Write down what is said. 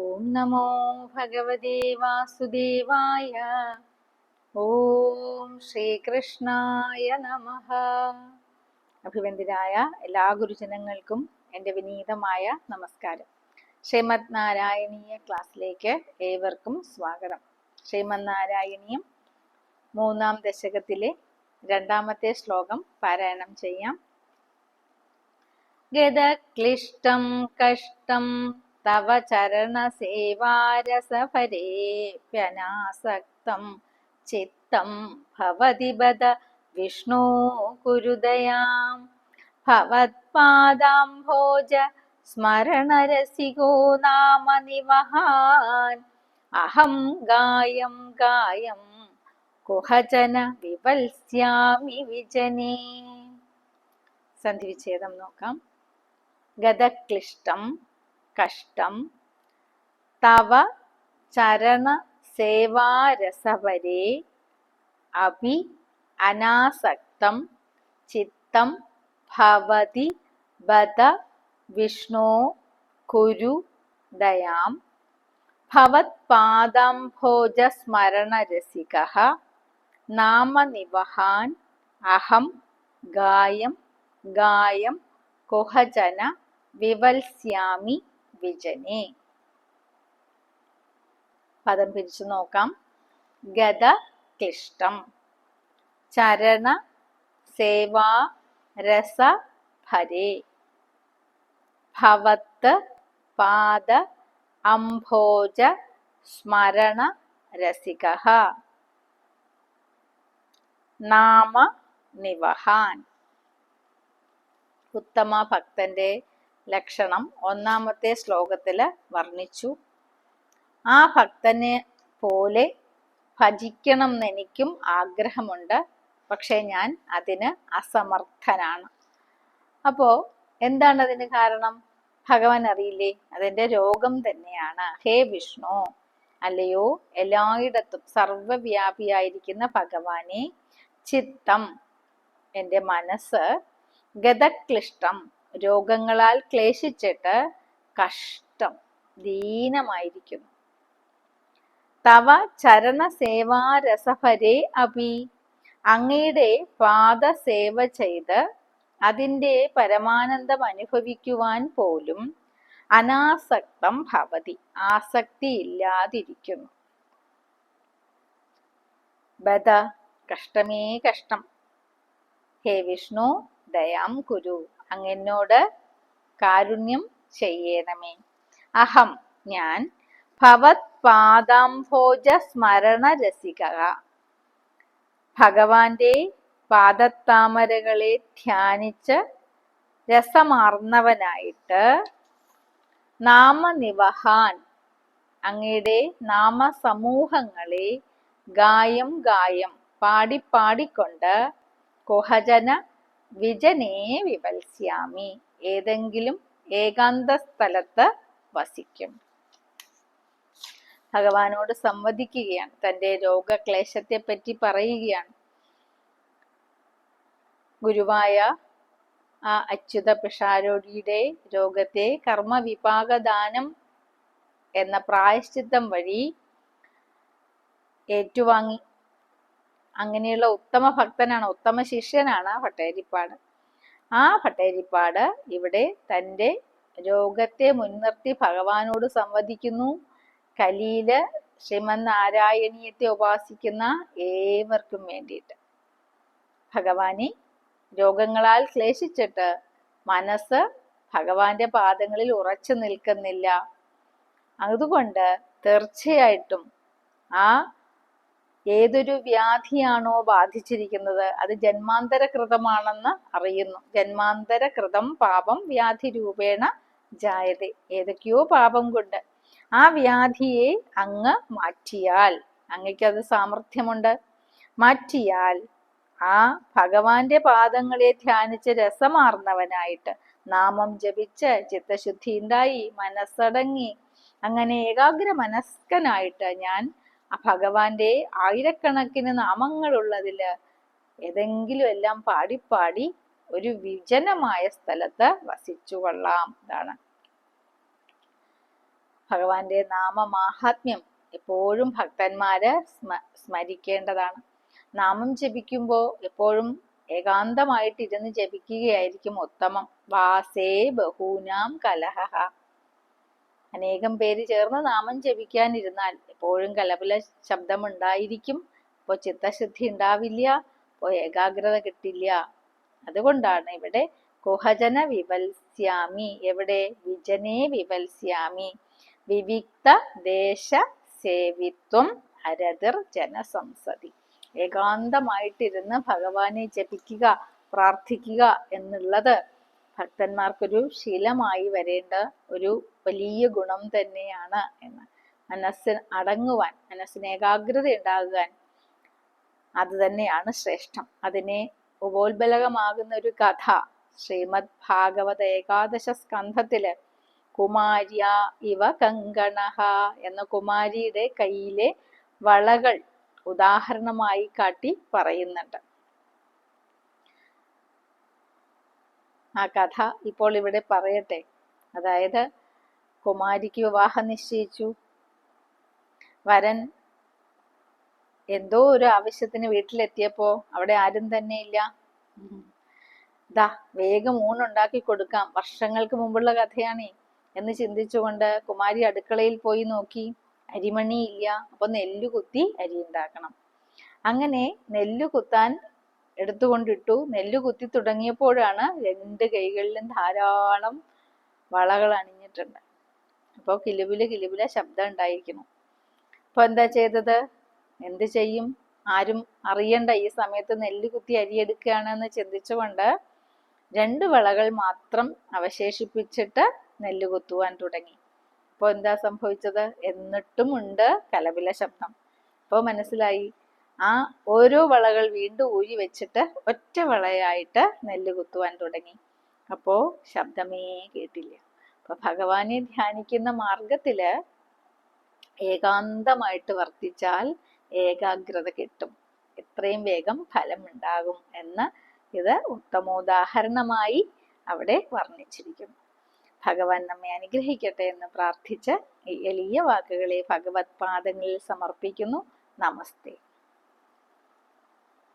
ഓം നമോ ഭഗവതേ വാസുദേവായ. ഓം ശ്രീകൃഷ്ണായ നമഃ. അഭിവന്ദനായ എല്ലാ ഗുരുജനങ്ങൾക്കും എൻ്റെ വിനീതമായ നമസ്കാരം. ശ്രീമദ് നാരായണീയ ക്ലാസ്സിലേക്ക് ഏവർക്കും സ്വാഗതം. ശ്രീമദ് നാരായണീയം 3-ാം ദശകത്തിലെ 2-ാമത്തെ ശ്ലോകം പാരായണം ചെയ്യാം. ഗതക്ലിഷ്ടം കഷ്ടം തവ ചരണസേവാരസഫരേപ്യനാസക്തം ചിത്തം ഭവതി ബദ വിഷ്ണോ കുരുദയാം. ഭവത്പാദാംഭോജ സ്മരണരസികോ നാമ നിവഹാൻ. അഹം ഗായം ഗായം കുഹജന വിവത്സ്യാമി വിജനേ. സന്ധിവിച്ഛേദം നോക്കാം. ഗതക്ലിഷ്ടം കഷ്ടം തവ ചരണ സേവാരസവരേ അപി അനാസക്തം ചിത്തം ഭവതി ബദ വിഷ്ണോ കുരു ദയാം. ഭവത്പാദാംഭോജ സ്മരണരസികഃ നാമ നിവഹാൻ. അഹം ഗായം ഗായം കുഹജന വിവത്സ്യാമി വിജനേ. പദം പിരിച്ചു നോക്കാം. ഗത ക്ലിഷ്ടം ചരണ സേവാ രസ ഭരേ ഭവത്ത് പാദ അംഭോജ സ്മരണ രസികഃ നാമ നിവഹാൻ. ഉത്തമ ഭക്തന്റെ ലക്ഷണം 1-ാമത്തെ ശ്ലോകത്തില് വർണ്ണിച്ചു. ആ ഭക്തനെ പോലെ ഭജിക്കണം എന്ന് എനിക്കും ആഗ്രഹമുണ്ട്, പക്ഷെ ഞാൻ അതിന് അസമർത്ഥനാണ്. അപ്പോ എന്താണ് അതിന് കാരണം? ഭഗവാൻ അറിയില്ലേ? അതിന്റെ രോഗം തന്നെയാണ്. ഹേ വിഷ്ണു, അല്ലയോ എല്ലായിടത്തും സർവവ്യാപിയായിരിക്കുന്ന ഭഗവാനെ, ചിത്തം എൻ്റെ മനസ്സ്, ഗതക്ലിഷ്ടം രോഗങ്ങളാൽ ക്ലേശിച്ചിട്ട്, കഷ്ടം ദീനമായിരിക്കുന്നു. തവ ചരണസേവാരസഭരേ അപി അങ്ങയുടെ പാദസേവ ചെയ്ത് അതിൻ്റെ പരമാനന്ദം അനുഭവിക്കുവാൻ പോലും അനാസക്തം ഭവതി ആസക്തിയില്ലാതിരിക്കുന്നു. ബദ കഷ്ടമേ കഷ്ടം. ഹേ വിഷ്ണു ദയാം കുരു, അങ്ങെന്നോട് കാരുണ്യം ചെയ്യണമേ. അഹം ഞാൻ, ഭവത് പാദാംഭോജ സ്മരണ രസിക ഭഗവാന്റെ പാദത്താമരകളെ ധ്യാനിച്ച് രസമാർന്നവനായിട്ട്, നാമനിവഹാൻ അങ്ങയുടെ നാമസമൂഹങ്ങളെ ഗായം ഗായം പാടിപ്പാടിക്കൊണ്ട്, കുഹജന വിജനേ വിവത്സ്യാമി ഏതെങ്കിലും ഏകാന്ത സ്ഥലത്ത് വസിക്കും. ഭഗവാനോട് സംവദിക്കുകയാണ്, തൻ്റെ രോഗക്ലേശത്തെ പറ്റി പറയുകയാണ്. ഗുരുവായ ആ അച്യുത പിഷാരോടിയുടെ രോഗത്തെ കർമ്മവിപാകദാനം എന്ന പ്രായശ്ചിത്തം വഴി ഏറ്റുവാങ്ങി. അങ്ങനെയുള്ള ഉത്തമ ഭക്തനാണ്, ഉത്തമ ശിഷ്യനാണ് ഭട്ടതിരിപ്പാട്. ആ ഭട്ടതിരിപ്പാട് ഇവിടെ തൻ്റെ രോഗത്തെ മുൻനിർത്തി ഭഗവാനോട് സംവദിക്കുന്നു. കലിയില് ശ്രീമദ് നാരായണീയത്തെ ഉപാസിക്കുന്ന ഏവർക്കും വേണ്ടിയിട്ട്. ഭഗവാനെ രോഗങ്ങളാൽ ക്ലേശിച്ചിട്ട് മനസ്സ് ഭഗവാന്റെ പാദങ്ങളിൽ ഉറച്ചു നിൽക്കുന്നില്ല. അതുകൊണ്ട് തീർച്ചയായിട്ടും ആ ഏതൊരു വ്യാധിയാണോ ബാധിച്ചിരിക്കുന്നത് അത് ജന്മാന്തരകൃതമാണെന്ന് അറിയുന്നു. ജന്മാന്തരകൃതം പാപം വ്യാധി രൂപേണ ജായതേ. ഏതൊക്കെയോ പാപം കൊണ്ട് ആ വ്യാധിയെ അങ്ങ് മാറ്റിയാൽ, അങ്ങയ്ക്കത് സാമർഥ്യമുണ്ട്, മാറ്റിയാൽ ആ ഭഗവാന്റെ പാദങ്ങളെ ധ്യാനിച്ച് രസമാർന്നവനായിട്ട് നാമം ജപിച്ച് ചിത്തശുദ്ധി ഉണ്ടായി മനസ്സടങ്ങി അങ്ങനെ ഏകാഗ്ര മനസ്കനായിട്ട് ഞാൻ ആ ഭഗവാന്റെ ആയിരക്കണക്കിന് നാമങ്ങളുള്ളതില് ഏതെങ്കിലും എല്ലാം പാടിപ്പാടി ഒരു വിജനമായ സ്ഥലത്ത് വസിച്ചു കൊള്ളാം. ഇതാണ് ഭഗവാന്റെ നാമമാഹാത്മ്യം എപ്പോഴും ഭക്തന്മാര് സ്മരിക്കേണ്ടതാണ്. നാമം ജപിക്കുമ്പോൾ എപ്പോഴും ഏകാന്തമായിട്ടിരുന്ന് ജപിക്കുകയായിരിക്കും ഉത്തമം. വാസേ ബഹൂനാം കലഹ. അനേകം പേര് ചേർന്ന് നാമം ജപിക്കാനിരുന്നാൽ എപ്പോഴും കലപില ശബ്ദമുണ്ടായിരിക്കും. അപ്പോൾ ചിത്തശുദ്ധി ഉണ്ടാവില്ല, അപ്പോൾ ഏകാഗ്രത കിട്ടില്ല. അതുകൊണ്ടാണ് ഇവിടെ കുഹജന വിവത്സ്യാമി, എവിടെ വിജനേ വിവത്സ്യാമി, വിവിക്ത ദേശ സേവിത്വം ഹരതിർ ജനസംസതി. ഏകാന്തമായിട്ടിരുന്ന് ഭഗവാനെ ജപിക്കുക, പ്രാർത്ഥിക്കുക എന്നുള്ളത് ഭക്തന്മാർക്കൊരു ശീലമായി വരേണ്ട ഒരു വലിയ ഗുണം തന്നെയാണ് എന്ന്. മനസ്സിന് അടങ്ങുവാൻ, മനസ്സിന് ഏകാഗ്രത ഉണ്ടാകുവാൻ അത് തന്നെയാണ് ശ്രേഷ്ഠം. അതിനെ ഉപോത്ബലകമാകുന്ന ഒരു കഥ ശ്രീമദ് ഭാഗവത ഏകാദശ സ്കന്ധത്തില് കുമാര്യ ഇവ കങ്കണഹ എന്ന കുമാരിയുടെ കയ്യിലെ വളകൾ ഉദാഹരണമായി കാട്ടി പറയുന്നുണ്ട്. ആ കഥ ഇപ്പോൾ ഇവിടെ പറയട്ടെ. അതായത് കുമാരിക്ക് വിവാഹം നിശ്ചയിച്ചു. വരൻ എന്തോ ഒരു ആവശ്യത്തിന് വീട്ടിലെത്തിയപ്പോ അവിടെ ആരും തന്നെ ഇല്ല. ദാ വേഗം ഊണുണ്ടാക്കി കൊടുക്കാം, വർഷങ്ങൾക്ക് മുമ്പുള്ള കഥയാണേ എന്ന് ചിന്തിച്ചുകൊണ്ട് കുമാരി അടുക്കളയിൽ പോയി നോക്കി. അരിമണി ഇല്ല. അപ്പൊ നെല്ലു കുത്തി അരി ഉണ്ടാക്കണം. അങ്ങനെ നെല്ലു കുത്താൻ എടുത്തുകൊണ്ടിട്ടു. നെല്ലു കുത്തി തുടങ്ങിയപ്പോഴാണ് രണ്ട് കൈകളിലും ധാരാളം വളകൾ അണിഞ്ഞിട്ടുണ്ട്. അപ്പോൾ കിലുബില ശബ്ദം ഉണ്ടായിരിക്കുന്നു. അപ്പൊ എന്താ ചെയ്തത്? എന്ത് ചെയ്യും? ആരും അറിയണ്ട ഈ സമയത്ത് നെല്ല് കുത്തി അരിയെടുക്കുകയാണെന്ന് ചിന്തിച്ചുകൊണ്ട് രണ്ട് വളകൾ മാത്രം അവശേഷിപ്പിച്ചിട്ട് നെല്ല് കുത്തുവാൻ തുടങ്ങി. അപ്പോൾ എന്താ സംഭവിച്ചത്? എന്നിട്ടും ഉണ്ട് കലപില ശബ്ദം. അപ്പോൾ മനസ്സിലായി, ആ ഓരോ വളകൾ വീണ്ടും ഊരി വെച്ചിട്ട് ഒറ്റ വളയായിട്ട് നെല്ല് കുത്തുവാൻ തുടങ്ങി. അപ്പോ ശബ്ദമേ കേട്ടില്ല. അപ്പൊ ഭഗവാനെ ധ്യാനിക്കുന്ന മാർഗത്തില് ഏകാന്തമായിട്ട് വർത്തിച്ചാൽ ഏകാഗ്രത കിട്ടും, എത്രയും വേഗം ഫലം ഉണ്ടാകും എന്ന് ഇത് ഉത്തമോദാഹരണമായി അവിടെ വർണ്ണിച്ചിരിക്കുന്നു. ഭഗവാൻ നമ്മെ അനുഗ്രഹിക്കട്ടെ എന്ന് പ്രാർത്ഥിച്ച് ഈ എളിയ വാക്കുകളെ ഭഗവത് പാദങ്ങളിൽ സമർപ്പിക്കുന്നു. നമസ്തേ.